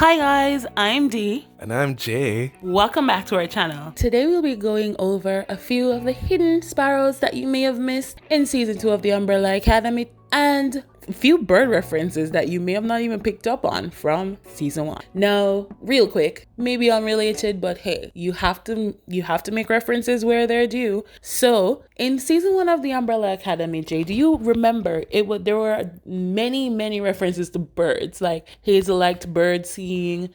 Hi guys, I'm Dee. And I'm Jay. Welcome back to our channel. Today we'll be going over a few of the hidden sparrows that you may have missed in season 2 of the Umbrella Academy and a few bird references that you may have not even picked up on from season 1. Now, real quick, maybe unrelated, but hey, you have to make references where they're due. So, in season 1 of the Umbrella Academy, Jay, do you remember there were many references to birds? Like Hazel liked bird seeing.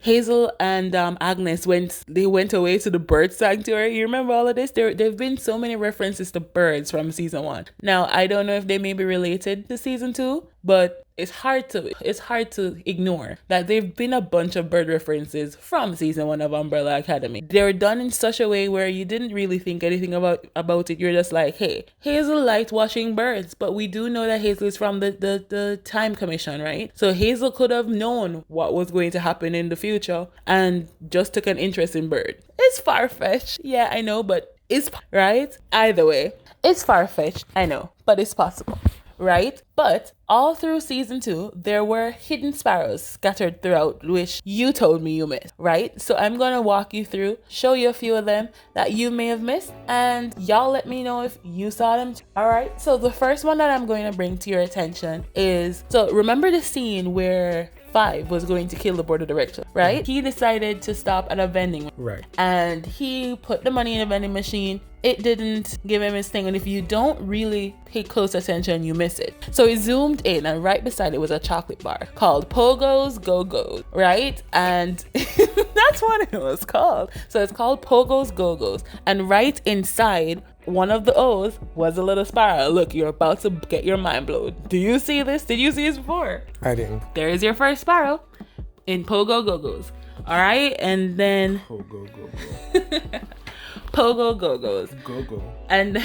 Hazel and Agnes went away to the bird sanctuary. You remember all of this? There've been so many references to birds from season 1. Now, I don't know if they may be related to season 2, but it's hard to ignore that there've been a bunch of bird references from season 1 of Umbrella Academy. They're done in such a way where you didn't really think anything about it. You're just like, hey, Hazel liked watching birds, but we do know that Hazel is from the Time Commission, right? So Hazel could have known what was going to happen in the future and just took an interest in bird. It's far-fetched. Yeah, I know, but it's right. Either way, it's far-fetched. I know, but it's possible. Right? But all through season 2, there were hidden sparrows scattered throughout, which you told me you missed, right? So I'm going to walk you through, show you a few of them that you may have missed, and y'all let me know if you saw them too. All right? So the first one that I'm going to bring to your attention is, so remember the scene where 5 was going to kill the board of directors, right? He decided to stop at a vending, right? And he put the money in a vending machine. It didn't give him his thing, and if you don't really pay close attention, you miss it. So he zoomed in, and right beside it was a chocolate bar called Pogo's Go-Go's, right? And that's what it was called. So it's called Pogo's Go-Go's, and right inside one of the O's was a little sparrow. Look, you're about to get your mind blown. Do you see this? Did you see this before? I didn't. There is your first sparrow in Pogo Go-Go's. All right, and then Pogo Go-Go. Pogo Go-Go's. Go-Go. And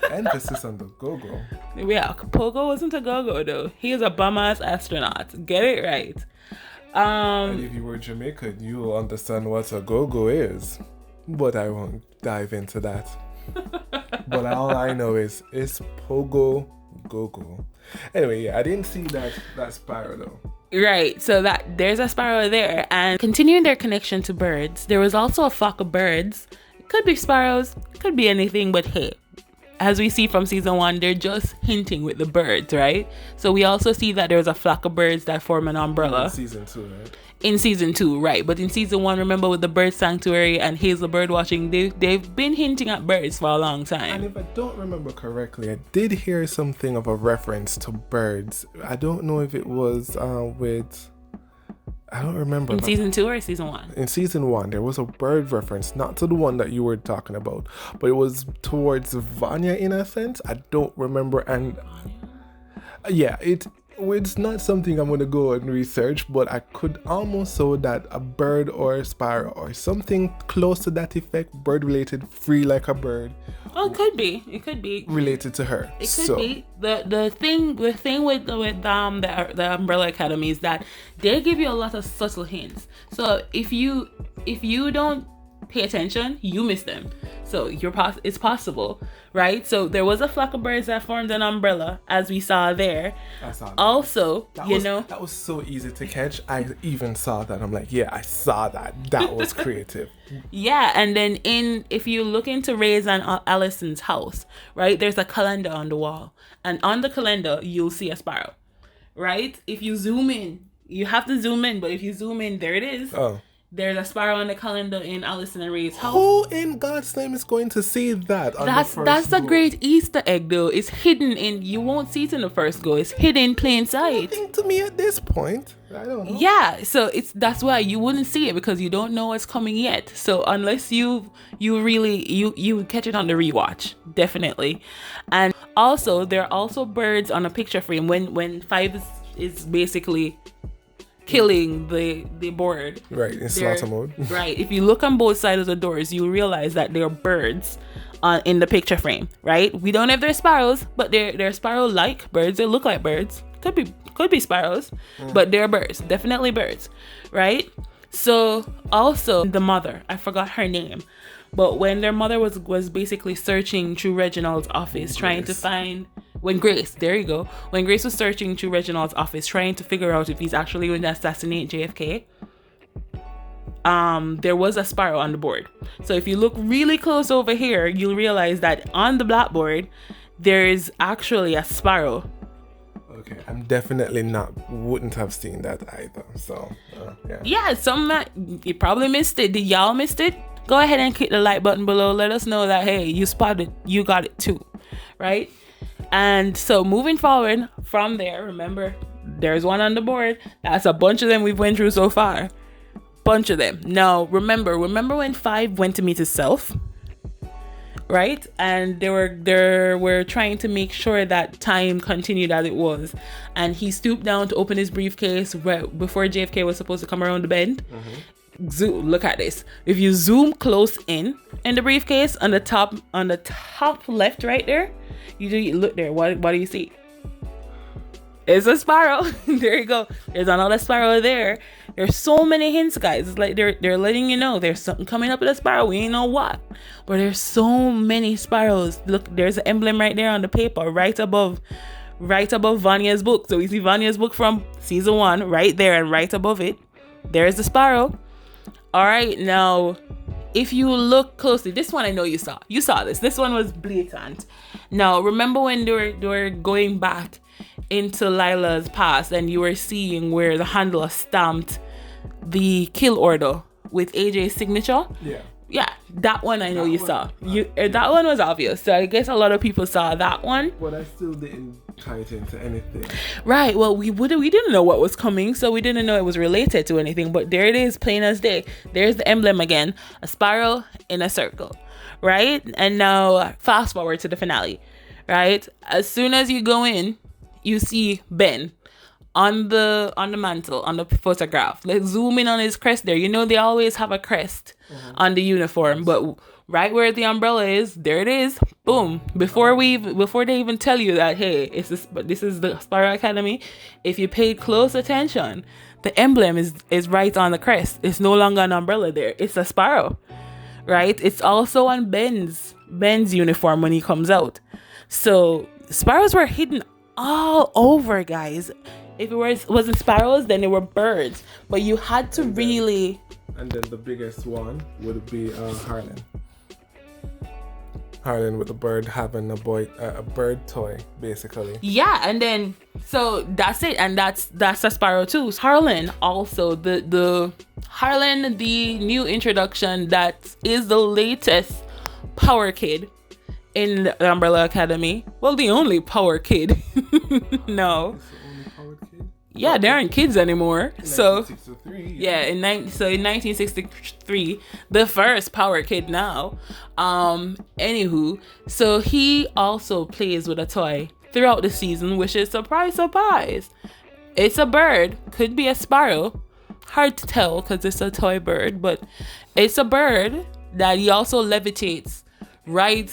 emphasis on the go-go. Yeah, Pogo wasn't a go-go though. He is a bum-ass astronaut. Get it right. And if you were Jamaican, you will understand what a go-go is. But I won't dive into that. But all I know is it's Pogo Go-Go. Anyway, yeah, I didn't see that sparrow though. Right, so that there's a sparrow there. And continuing their connection to birds, there was also a flock of birds. It could be sparrows, could be anything, but hey, as we see from season 1, they're just hinting with the birds, right? So we also see that there's a flock of birds that form an umbrella. In season 2, right? In season 2, right. But in season 1, remember with the bird sanctuary and Hazel bird watching, they've been hinting at birds for a long time. And if I don't remember correctly, I did hear something of a reference to birds. I don't know if it was I don't remember. In season 2 or season 1? In season 1, there was a bird reference, not to the one that you were talking about, but it was towards Vanya in a sense. I don't remember. And yeah, it's not something I'm going to go and research, but I could almost say that a bird or a sparrow or something close to that effect, bird related, free like a bird. Oh, it could be related to her. It could be. The thing with the Umbrella Academy is that they give you a lot of subtle hints. So if you don't pay attention, you miss them. So it's possible, right? So there was a flock of birds that formed an umbrella, as we saw there. I saw that. Also, that was so easy to catch. I even saw that. I'm like, yeah, I saw that. That was creative. Yeah, and then if you look into Ray's and Allison's house, right, there's a calendar on the wall, and on the calendar you'll see a sparrow, right? If you zoom in, you have to zoom in, but if you zoom in, there it is. Oh. There's a sparrow on the calendar in Allison and Ray's house. Who in God's name is going to see that? That's a great Easter egg, though. It's hidden you won't see it in the first go. It's hidden in plain sight. Nothing to me at this point. I don't know. Yeah, so that's why you wouldn't see it, because you don't know what's coming yet. So unless you really catch it on the rewatch, definitely. And also, there are also birds on a picture frame when 5 is basically killing the board. Right, in slaughter mode. Right. If you look on both sides of the doors, you realize that there are birds in the picture frame, right? We don't know if they're sparrows, but they're sparrow-like birds. They look like birds. Could be sparrows, but they're birds. Definitely birds, right? So also the mother, I forgot her name, but when their mother was basically searching through Reginald's office, trying to find when Grace was searching through Reginald's office trying to figure out if he's actually going to assassinate JFK, there was a Sparrow on the board. So if you look really close over here, you'll realize that on the blackboard there's actually a Sparrow. Okay, I'm definitely wouldn't have seen that either. So yeah, some you probably missed it. Did y'all missed it? Go ahead and click the like button below. Let us know that, hey, you spotted, you got it too, right? And so moving forward from there, remember, there's one on the board. That's a bunch of them we've went through so far. Bunch of them. Now, remember when 5 went to meet himself, right? And they were trying to make sure that time continued as it was. And he stooped down to open his briefcase right before JFK was supposed to come around the bend. Zoom, look at this. If you zoom close in the briefcase on the top left right there, you look there. What do you see? It's a Sparrow. There you go. There's another Sparrow there. There's so many hints, guys. It's like they're letting you know there's something coming up with a Sparrow. We ain't know what, but there's so many Sparrows. Look, there's an emblem right there on the paper, right above Vanya's book. So we see Vanya's book from season 1 right there, and right above it, there's the Sparrow. All right, now if you look closely, this one I know you saw. You saw this. This one was blatant. Now remember when they were going back into Lila's past, and you were seeing where the handler stamped the kill order with AJ's signature? Yeah, that one I know you saw. That one was obvious. So I guess a lot of people saw that one. But I still didn't tie it into anything. Right. Well, we didn't know what was coming, so we didn't know it was related to anything. But there it is, plain as day. There's the emblem again, a Sparrow in a circle, right? And now fast forward to the finale, right? As soon as you go in, you see Ben on the mantle, on the photograph. Let's zoom in on his crest there. You know they always have a crest on the uniform, but right where the umbrella is, there it is. Boom. Before they even tell you that, hey, this is the Sparrow Academy, if you paid close attention, the emblem is right on the crest. It's no longer an umbrella there. It's a Sparrow, right? It's also on Ben's uniform when he comes out. So Sparrows were hidden all over, guys. If it wasn't Sparrows, then they were birds. But you had to really... And then the biggest one would be Harlan. Harlan with the bird having a bird toy, basically. Yeah, and then so that's it, and that's a Sparrow too. Harlan also the Harlan, the new introduction that is the latest power kid in the Umbrella Academy. Well, the only power kid. No. Yeah, they aren't kids anymore. So yeah, in 1963, the first power kid now. Anywho, so he also plays with a toy throughout the season, which is surprise. It's a bird, could be a sparrow. Hard to tell because it's a toy bird, but it's a bird that he also levitates right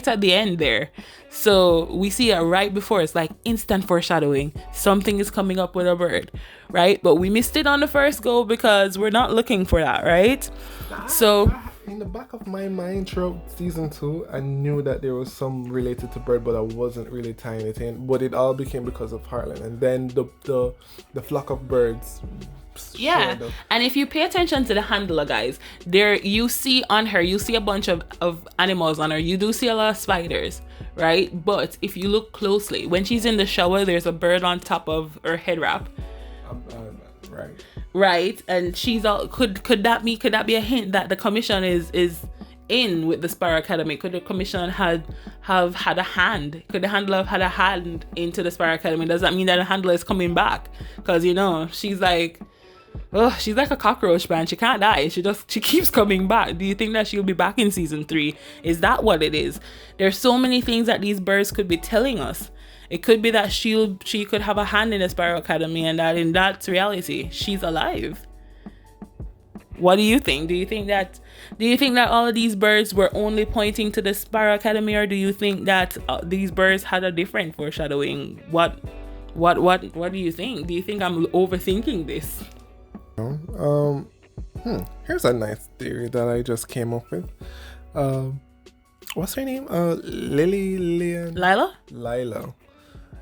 at the end there. So we see it right before. It's like instant foreshadowing. Something is coming up with a bird, right? But we missed it on the first go because we're not looking for that, right? So in the back of my mind throughout season 2, I knew that there was some related to bird, but I wasn't really tying it in. But it all became because of Harlan, and then the flock of birds. Yeah, and if you pay attention to the handler, guys, there you see on her, you see a bunch of animals on her. You do see a lot of spiders, right? But if you look closely, when she's in the shower, there's a bird on top of her head wrap. Right, and she's all could that be a hint that the commission is in with the Sparrow Academy? Could the commission have had a hand? Could the handler have had a hand into the Sparrow Academy? Does that mean that the handler is coming back? Because she's like a cockroach, man. She can't die. She keeps coming back. Do you think that she'll be back in season 3? Is that what it is? There's so many things that these birds could be telling us. It could be that she could have a hand in the Sparrow Academy, and that in that reality she's alive. What do you think? Do you think that all of these birds were only pointing to the Sparrow Academy, or do you think that these birds had a different foreshadowing? What do you think? Do you think I'm overthinking this? Here's a nice theory that I just came up with. what's her name? Lila. Lila?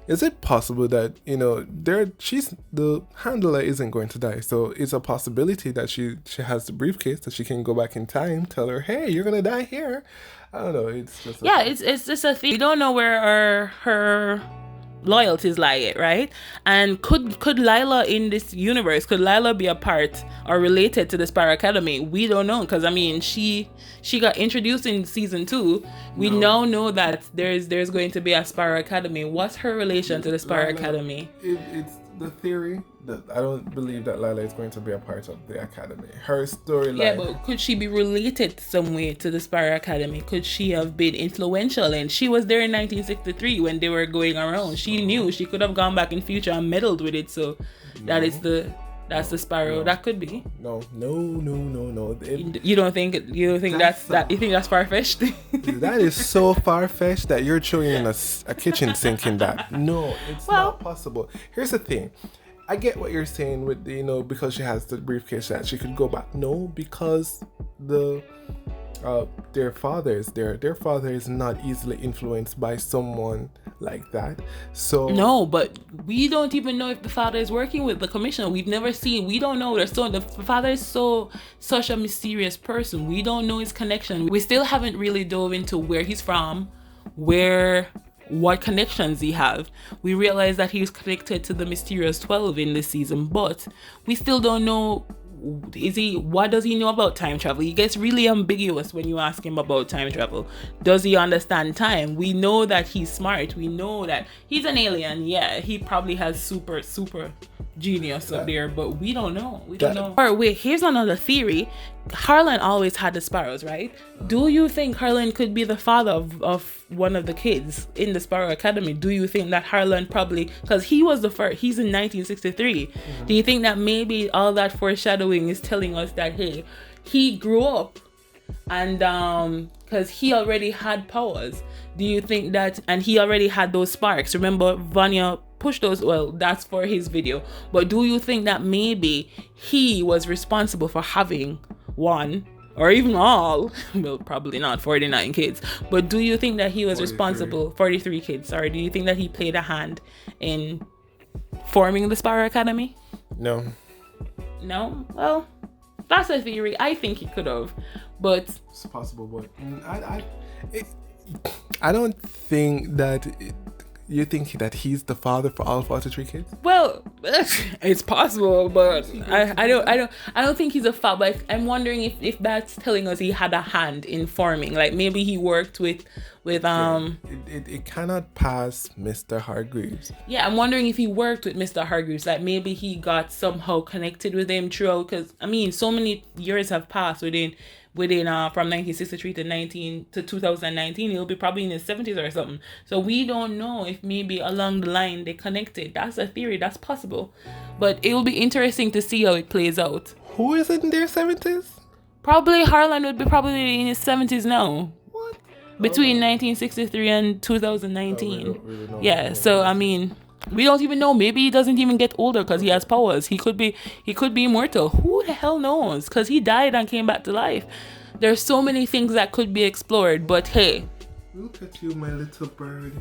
Is it possible that, the handler isn't going to die, so it's a possibility that she has the briefcase that she can go back in time, tell her, hey, you're gonna die here. I don't know. It's just it's just a thing. We don't know where her loyalties lie, right? And could Lila in this universe, could Lila be a part or related to the Sparrow Academy? We don't know, because I mean she got introduced in season 2. We now know that there's going to be a Sparrow Academy. What's her relation to the Sparrow Academy? It's the theory that I don't believe that Lila is going to be a part of the academy. Her storyline. Yeah, but could she be related some way to the Sparrow Academy? Could she have been influential? And she was there in 1963 when they were going around. She knew she could have gone back in future and meddled with it. So that's the Sparrow. That could be. No. You don't think that's far-fetched? That is so far-fetched that you're throwing in a kitchen sink in that. No, it's not possible. Here's the thing. I get what you're saying with because she has the briefcase that she could go back. No, because their father is not easily influenced by someone like that. So no, but we don't even know if the father is working with the commissioner. We've never seen. We don't know. The father is such a mysterious person. We don't know his connection. We still haven't really dove into where he's from, what connections he have. We realize that he's connected to the mysterious 12 in this season, but we still don't know. What does he know about time travel? He gets really ambiguous when you ask him about time travel. Does he understand time? We know that he's smart. We know that he's an alien. Yeah, he probably has super genius up there, but we don't know. We don't know. Or wait, here's another theory. Harlan always had the Sparrows, right? Do you think Harlan could be the father of one of the kids in the Sparrow Academy? Do you think that Harlan probably, because he was the first, he's in 1963. Do you think that maybe all that foreshadowing is telling us that, hey, he grew up and because he already had powers? Do you think that, and he already had those sparks? Remember, Vanya pushed those. Well, that's for his video. But do you think that maybe he was responsible for having one or even all, well, probably not 49 kids, but do you think that he was 43 kids, sorry, do you think that he played a hand in forming the Sparrow Academy? No? Well, that's a theory. I think he could have, but it's possible. But I don't think that you think that he's the father for all 43 kids? Well, it's possible, but I don't think he's a father. But I'm wondering if that's telling us he had a hand in forming. Like maybe he worked with It cannot pass Mr. Hargreaves. Yeah, I'm wondering if he worked with Mr. Hargreaves. Like maybe he got somehow connected with him throughout. Because I mean, so many years have passed within from 1963 to 2019. He'll be probably in his 70s or something. So we don't know if maybe along the line they connected. That's a theory. That's possible. But it will be interesting to see how it plays out. Who is in their 70s? Probably Harlan would be probably in his 70s now. What? Between 1963 and 2019. We don't really know. Yeah, so I mean, we don't even know. Maybe he doesn't even get older because he has powers. He could be immortal. Who the hell knows? Because he died and came back to life. There's so many things that could be explored. But hey, look at you, my little bird.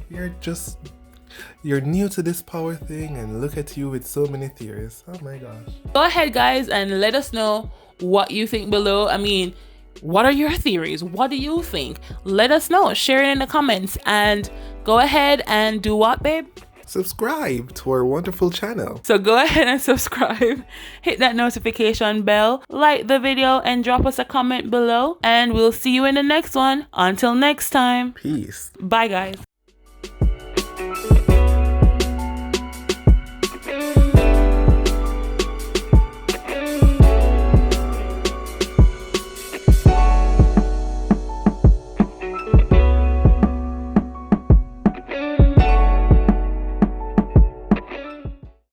You're new to this power thing, and look at you with so many theories. Oh my gosh. Go ahead, guys, and let us know what you think below. I mean, what are your theories? What do you think? Let us know. Share it in the comments. And go ahead and do what, babe? Subscribe to our wonderful channel. So go ahead and subscribe, hit that notification bell, like the video, and drop us a comment below. And we'll see you in the next one. Until next time. Peace. Bye, guys.